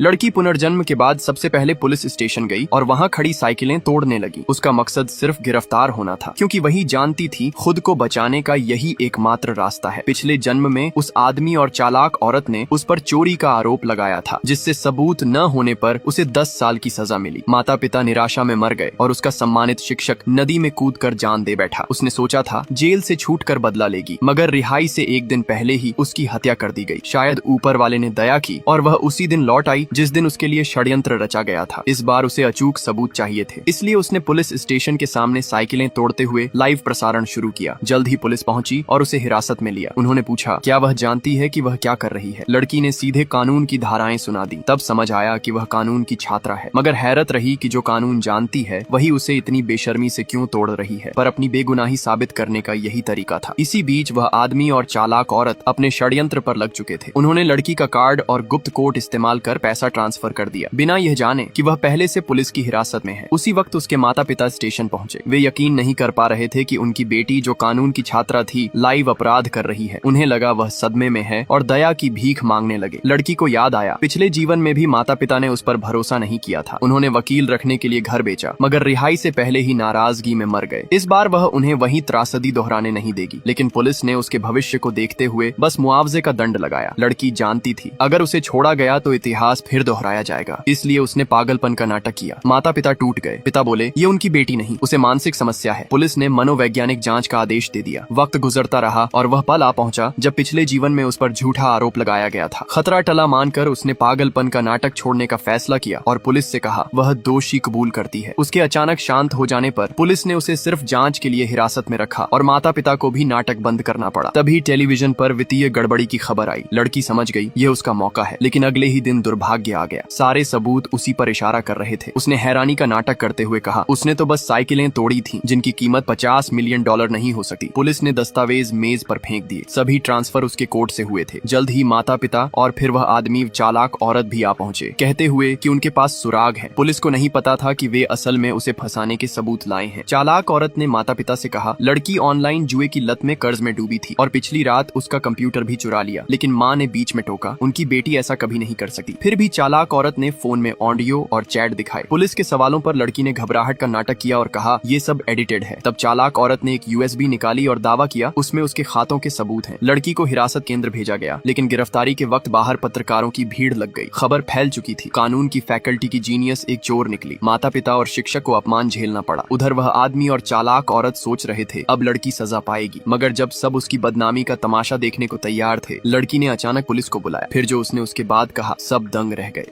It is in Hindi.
लड़की पुनर्जन्म के बाद सबसे पहले पुलिस स्टेशन गई और वहाँ खड़ी साइकिलें तोड़ने लगी। उसका मकसद सिर्फ गिरफ्तार होना था, क्योंकि वही जानती थी खुद को बचाने का यही एकमात्र रास्ता है। पिछले जन्म में उस आदमी और चालाक औरत ने उस पर चोरी का आरोप लगाया था, जिससे सबूत न होने पर उसे 10 साल की सजा मिली। माता पिता निराशा में मर गए और उसका सम्मानित शिक्षक नदी में कूदकर जान दे बैठा। उसने सोचा था जेल से छूटकर बदला लेगी, मगर रिहाई से एक दिन पहले ही उसकी हत्या कर दी गई। शायद ऊपर वाले ने दया की और वह उसी दिन लौट आई जिस दिन उसके लिए षड्यंत्र रचा गया था। इस बार उसे अचूक सबूत चाहिए थे, इसलिए उसने पुलिस स्टेशन के सामने साइकिलें तोड़ते हुए लाइव प्रसारण शुरू किया। जल्द ही पुलिस पहुंची और उसे हिरासत में लिया। उन्होंने पूछा, क्या वह जानती है कि वह क्या कर रही है? लड़की ने सीधे कानून की धाराएं सुना दी। तब समझ आया कि वह कानून की छात्रा है, मगर हैरत रही कि जो कानून जानती है वही उसे इतनी बेशर्मी से क्यों तोड़ रही है। पर अपनी बेगुनाही साबित करने का यही तरीका था। इसी बीच वह आदमी और चालाक औरत अपने षड्यंत्र पर लग चुके थे। उन्होंने लड़की का कार्ड और गुप्त कोड इस्तेमाल कर पैसा ट्रांसफर कर दिया, बिना यह जाने कि वह पहले से पुलिस की हिरासत में है। उसी वक्त उसके माता पिता स्टेशन पहुंचे। वे यकीन नहीं कर पा रहे थे कि उनकी बेटी, जो कानून की छात्रा थी, लाइव अपराध कर रही है। उन्हें लगा वह सदमे में है और दया की भीख मांगने लगे। लड़की को याद आया, पिछले जीवन में भी माता पिता ने उस पर भरोसा नहीं किया था। उन्होंने वकील रखने के लिए घर बेचा, मगर रिहाई से पहले ही नाराजगी में मर गए। इस बार वह उन्हें वही त्रासदी दोहराने नहीं देगी, लेकिन पुलिस ने उसके भविष्य को देखते हुए बस मुआवजे का दंड लगाया। लड़की जानती थी अगर उसे छोड़ा गया तो इतिहास फिर दोहराया जाएगा, इसलिए उसने पागलपन का नाटक किया। माता पिता टूट गए। पिता बोले, ये उनकी बेटी नहीं, उसे मानसिक समस्या है। पुलिस ने मनोवैज्ञानिक जांच का आदेश दे दिया। वक्त गुजरता रहा और वह पल आ पहुंचा जब पिछले जीवन में उस पर झूठा आरोप लगाया गया था। खतरा टला मानकर उसने पागलपन का नाटक छोड़ने का फैसला किया और पुलिस से कहा वह दोषी कबूल करती है। उसके अचानक शांत हो जाने पर पुलिस ने उसे सिर्फ जांच के लिए हिरासत में रखा और माता पिता को भी नाटक बंद करना पड़ा। तभी टेलीविजन पर वित्तीय गड़बड़ी की खबर आई। लड़की समझ गई ये उसका मौका है, लेकिन अगले ही दिन दुर्भाग्य आ गया। सारे सबूत उसी पर इशारा कर रहे थे। उसने हैरानी का नाटक करते हुए कहा, उसने तो बस साइकिलें तोड़ी थी जिनकी कीमत $50 मिलियन नहीं हो सकती। पुलिस ने दस्तावेज मेज पर फेंक दिए। सभी ट्रांसफर उसके कोड से हुए थे। जल्द ही माता पिता और फिर वह आदमी चालाक औरत भी आ पहुंचे, कहते हुए कि उनके पास सुराग है। पुलिस को नहीं पता था कि वे असल में उसे फंसाने के सबूत लाए हैं। चालाक औरत ने माता पिता से कहा, लड़की ऑनलाइन जुए की लत में कर्ज में डूबी थी और पिछली रात उसका कंप्यूटर भी चुरा लिया। लेकिन माँ ने बीच में टोका, उनकी बेटी ऐसा कभी नहीं कर सकती। फिर भी चालाक औरत ने फोन में ऑडियो और चैट दिखाए। पुलिस के सवालों पर लड़की ने घबराहट का नाटक किया और कहा ये सब एडिटेड है। तब चालाक औरत ने एक USB निकाली और दावा किया उसमें उसके खातों के सबूत हैं। लड़की को हिरासत केंद्र भेजा गया, लेकिन गिरफ्तारी के वक्त बाहर पत्रकारों की भीड़ लग गई। खबर फैल चुकी थी। कानून की फैकल्टी की जीनियस एक चोर निकली। माता पिता और शिक्षक को अपमान झेलना पड़ा। उधर वह आदमी और चालाक औरत सोच रहे थे अब लड़की सजा पाएगी, मगर जब सब उसकी बदनामी का तमाशा देखने को तैयार थे, लड़की ने अचानक पुलिस को बुलाया। फिर जो उसने उसके बाद कहा, सब दंग रह गए।